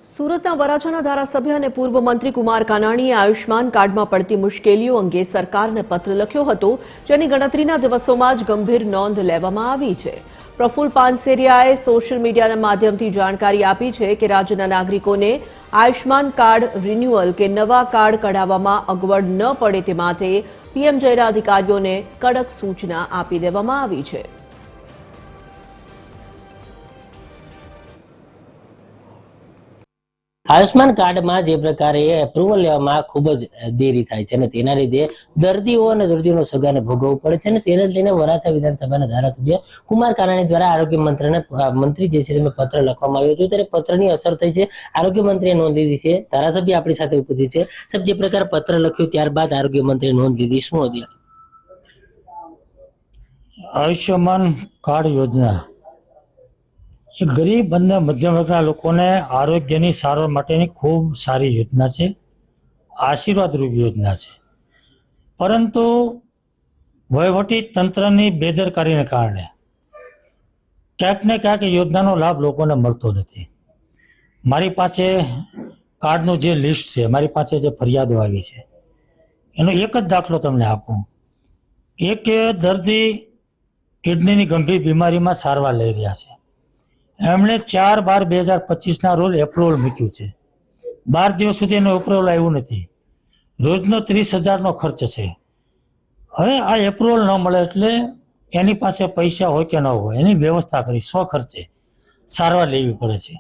સુરતના વરાછાના ધારાસભ્ય અને પૂર્વ મંત્રી કુમાર કાનાણીએ આયુષ્માન કાર્ડમાં પડતી મુશ્કેલીઓ અંગે સરકારને પત્ર લખ્યો હતો, જેની ગણતરીના દિવસોમાં જ ગંભીર નોંધ લેવામાં આવી છે. પ્રફુલ્લ પાનસેરિયાએ સોશિયલ મીડિયાના માધ્યમથી જાણકારી આપી છે કે રાજ્યના નાગરિકોને આયુષ્માન કાર્ડ રિન્યુઅલ કે નવા કાર્ડ કઢાવવામાં અગવડ ન પડે તે માટે પીએમજેના અધિકારીઓને કડક સૂચના આપી દેવામાં આવી છે. આયુષ્માન કાર્ડમાં જે પ્રકારે એપ્રુવલ લેવામાં ખૂબ જ દેરી થાય છે અને તેના લીધે દર્દીઓ અને દર્દીઓનો સગાને ભોગવવું પડે છે અને તેને લઈને વરાછા વિધાનસભાના ધારાસભ્ય કુમાર કાનાણી દ્વારા આરોગ્ય મંત્રી જે છે તેમને પત્ર લખવામાં આવ્યો હતો. ત્યારે પત્રની અસર થઈ છે, આરોગ્ય મંત્રીએ નોંધ લીધી છે. ધારાસભ્ય આપણી સાથે ઉપસ્થિત છે. સાહેબ, જે પ્રકારે પત્ર લખ્યું ત્યારબાદ આરોગ્ય મંત્રીએ નોંધ લીધી, શું હતી? આયુષ્યમાન કાર્ડ યોજના એ ગરીબ અને મધ્યમ વર્ગના લોકોને આરોગ્યની સારવાર માટેની ખૂબ સારી યોજના છે, આશીર્વાદરૂપ યોજના છે. પરંતુ વહીવટી તંત્રની બેદરકારીને કારણે ક્યાંક ને ક્યાંક યોજનાનો લાભ લોકોને મળતો નથી. મારી પાસે કાર્ડનું જે લિસ્ટ છે, મારી પાસે જે ફરિયાદો આવી છે, એનો એક જ દાખલો તમને આપું. એક દર્દી કિડનીની ગંભીર બીમારીમાં સારવાર લઈ રહ્યા છે. એમણે 4/12/2025 રોજ એપ્રુવલ મૂક્યું છે. 12 દિવસ સુધી એનું એપ્રુવલ આવ્યું નથી. રોજનો 30,000નો ખર્ચ છે. હવે આ એપ્રુવલ ન મળે એટલે એની પાસે પૈસા હોય કે ન હોય એની વ્યવસ્થા કરી સ્વખર્ચે સારવાર લેવી પડે છે.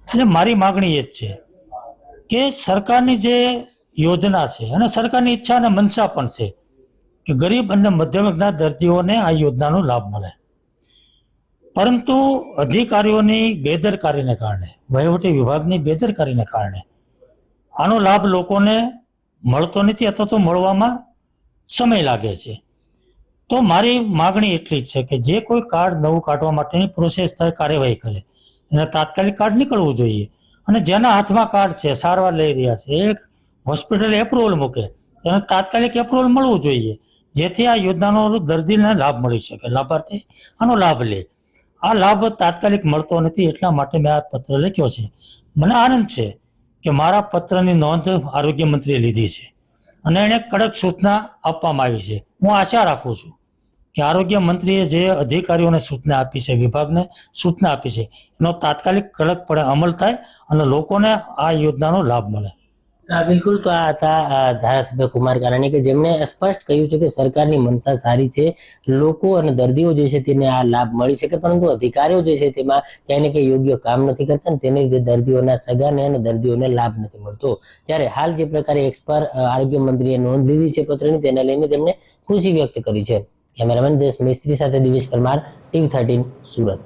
એટલે મારી માગણી એ જ છે કે સરકારની જે યોજના છે અને સરકારની ઈચ્છા અને મનસા પણ છે કે ગરીબ અને મધ્યમ વર્ગના દર્દીઓને આ યોજનાનો લાભ મળે. પરંતુ અધિકારીઓની બેદરકારીને કારણે, વહીવટી વિભાગની બેદરકારીને કારણે આનો લાભ લોકોને મળતો નથી અથવા તો મળવામાં સમય લાગે છે. તો મારી માગણી એટલી જ છે કે જે કોઈ કાર્ડ નવું કાઢવા માટેની પ્રોસેસ થાય, કાર્યવાહી કરે, એને તાત્કાલિક કાર્ડ નીકળવું જોઈએ. અને જેના હાથમાં કાર્ડ છે, સારવાર લઈ રહ્યા છે, એક હોસ્પિટલ એપ્રુવલ મૂકે, એને તાત્કાલિક એપ્રુવલ મળવું જોઈએ, જેથી આ યોજનાનો દર્દીને લાભ મળી શકે, લાભાર્થી આનો લાભ લે. આ લાભ તાત્કાલિક મળતો નથી, એટલા માટે મેં આ પત્ર લખ્યો છે. મને આનંદ છે કે મારા પત્રની નોંધ આરોગ્ય મંત્રીએ લીધી છે અને એને કડક સૂચના આપવામાં આવી છે. હું આશા રાખું છું કે આરોગ્ય મંત્રીએ જે અધિકારીઓને સૂચના આપી છે, વિભાગને સૂચના આપી છે, એનો તાત્કાલિક કડકપણે અમલ થાય અને લોકોને આ યોજનાનો લાભ મળે. બિલકુલ. તો આ હતા ધારાસભ્ય કુમાર કાનાણી કે જેમણે સ્પષ્ટ કહ્યું છે કે સરકારની મનસા સારી છે, લોકો અને દર્દીઓ જે છે તેને આ લાભ મળી શકે, પરંતુ અધિકારીઓ જે છે તેમાં ક્યાંય ને ક્યાંય યોગ્ય કામ નથી કરતા અને તેને લીધે દર્દીઓના સગાને અને દર્દીઓને લાભ નથી મળતો. ત્યારે હાલ જે પ્રકારે આરોગ્ય મંત્રીએ નોંધ લીધી છે પત્રની, તેને લઈને તેમણે ખુશી વ્યક્ત કરી છે. કેમેરામેન દેશ મિસ્ત્રી સાથે દિવેશ પરમાર, TV13 સુરત.